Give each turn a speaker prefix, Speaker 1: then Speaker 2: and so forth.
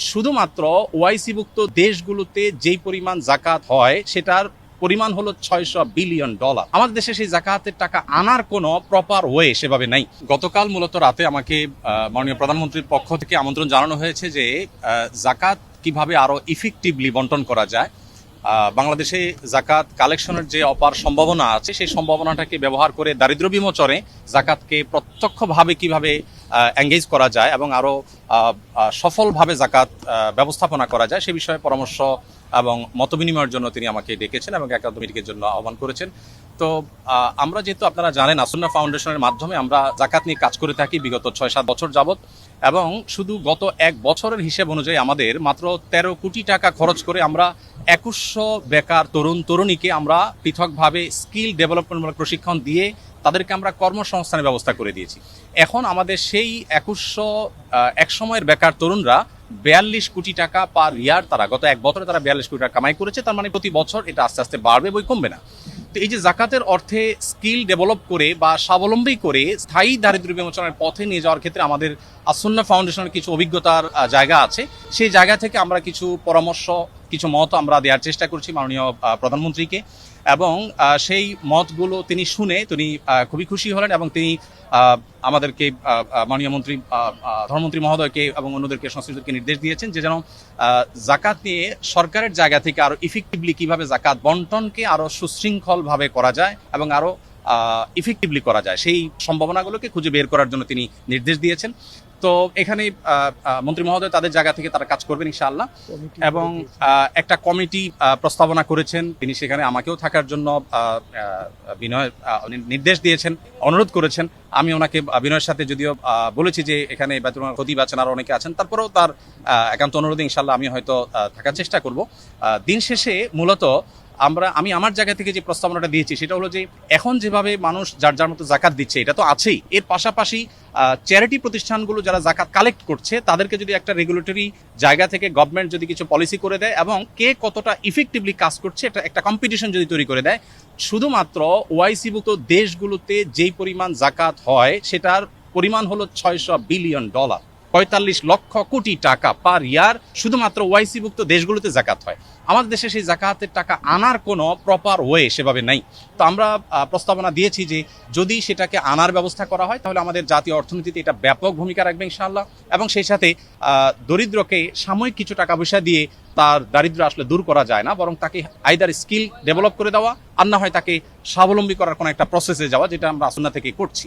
Speaker 1: শুধুমাত্র ওআইসিভুক্ত দেশগুলোতে যেই পরিমাণ জাকাত হয় সেটার পরিমাণ হলো $600 বিলিয়ন। আমাদের দেশে সেই জাকাতের টাকা আনার কোনো প্রপার ওয়ে সেভাবে নাই। গতকাল মূলত রাতে আমাকে মাননীয় প্রধানমন্ত্রীর পক্ষ থেকে আমন্ত্রণ জানানো হয়েছে যে জাকাত কিভাবে আরো ইফেক্টিভলি বন্টন করা যায়। বাংলাদেশে জাকাত কালেকশনের যে অপার সম্ভাবনা আছে সেই সম্ভাবনাটাকে ব্যবহার করে দারিদ্র্য বিমোচনে জাকাতকে প্রত্যক্ষভাবে কিভাবে এঙ্গেজ করা যায় এবং আরো সফলভাবে জাকাত ব্যবস্থাপনা করা যায় সে বিষয়ে পরামর্শ এবং মতবিনিময়ের জন্য তিনি আমাকে ডেকেছেন এবং একান্ত মিটিংয়ের জন্য আহ্বান করেছেন। তো আমরা যেহেতু আপনারা জানেন আসুন্নাহ ফাউন্ডেশনের মাধ্যমে আমরা জাকাত নিয়ে কাজ করে থাকি বিগত 6-7 বছর যাবত, এবং শুধু গত 1 বছরের হিসেব অনুযায়ী আমাদের মাত্র 13 কোটি টাকা খরচ করে আমরা 2100 বেকার তরুণ তরুণীকে আমরা পৃথকভাবে স্কিল ডেভেলপমেন্টমূলক প্রশিক্ষণ দিয়ে তাদেরকে আমরা কর্মসংস্থানের ব্যবস্থা করে দিয়েছি। এখন আমাদের সেই 2100 এক সময়ের বেকার তরুণরা 42 কোটি টাকা পার ইয়ার, তারা গত 1 বছরে তারা 42 কোটি টাকা কামাই করেছে। তার মানে প্রতি বছর এটা আস্তে আস্তে বাড়বে, বই কমবে না। তো এই যে জাকাতের অর্থে স্কিল ডেভেলপ করে বা স্বাবলম্বী করে স্থায়ী দারিদ্র্য বিমোচনের পথে নিয়ে যাওয়ার ক্ষেত্রে আমাদের আসুন্নাহ ফাউন্ডেশনের কিছু অভিজ্ঞতার জায়গা আছে। সেই জায়গা থেকে আমরা কিছু পরামর্শ, কিছু মত আমরা দেওয়ার চেষ্টা করছি মাননীয় প্রধানমন্ত্রীকে, এবং সেই মতগুলো তিনি শুনে তিনি খুবই খুশি হলেন এবং তিনি আমাদেরকে মাননীয় মন্ত্রী ধর্মমন্ত্রী মহোদয়কে এবং অন্যদেরকে সংশ্লিষ্টদেরকে নির্দেশ দিয়েছেন যে যেন জাকাত নিয়ে সরকারের জায়গা থেকে আরো ইফেক্টিভলি কিভাবে জাকাত বন্টনকে আরো সুশৃঙ্খলভাবে করা যায় এবং আরো ইফেক্টিভলি করা যায় সেই সম্ভাবনাগুলোকে খুঁজে বের করার জন্য তিনি নির্দেশ দিয়েছেন। তো এখানে মন্ত্রী মহোদয় তাদের জায়গা থেকে তারা কাজ করবেন ইনশাআল্লাহ, এবং একটা কমিটি প্রস্তাবনা করেছেন। তিনি সেখানে আমাকেও থাকার জন্য নির্দেশ দিয়েছেন, অনুরোধ করেছেন। আমি ওনাকে বিনয়ের সাথে যদিও বলেছি যে এখানে খতিব আছেন, আর অনেকে আছেন, তারপরেও তার একান্ত অনুরোধে ইনশাআল্লাহ আমি হয়তো থাকার চেষ্টা করব। দিন শেষে মূলত আমি আমার জায়গা থেকে যে প্রস্তাবনাটা দিয়েছি সেটা হলো যে এখন যেভাবে মানুষ যার যার মতো জাকাত দিচ্ছে এটা তো আছেই, এর পাশাপাশি চ্যারিটি প্রতিষ্ঠানগুলো যারা জাকাত কালেক্ট করছে তাদেরকে যদি একটা রেগুলেটরি জায়গা থেকে গভর্নমেন্ট যদি কিছু পলিসি করে দেয় এবং কে কতটা ইফেক্টিভলি কাজ করছে এটা একটা কম্পিটিশন যদি তৈরি করে দেয়, শুধুমাত্র ওআইসিভুক্ত দেশগুলোতে যেই পরিমাণ জাকাত হয় সেটার পরিমাণ হলো $600 বিলিয়ন, 45 লক্ষ কোটি টাকা পার ইয়ার শুধুমাত্র ওআইসিভুক্ত দেশগুলোতে জাকাত হয়। আমাদের দেশে সেই জাকাতের টাকা আনার কোনো প্রপার ওয়ে সেভাবে নাই। তো আমরা প্রস্তাবনা দিয়েছি যে যদি সেটাকে আনার ব্যবস্থা করা হয় তাহলে আমাদের জাতীয় অর্থনীতিতে এটা ব্যাপক ভূমিকা রাখবে ইনশাআল্লাহ, এবং সেই সাথে দরিদ্রকে সাময়িক কিছু টাকা পয়সা দিয়ে তার দারিদ্র্য আসলে দূর করা যায় না, বরং তাকে আইদার স্কিল ডেভেলপ করে দেওয়া আর না হয় তাকে স্বাবলম্বী করার কোনো একটা প্রসেসে যাওয়া, যেটা আমরা আসুন্নাহ থেকে করছি।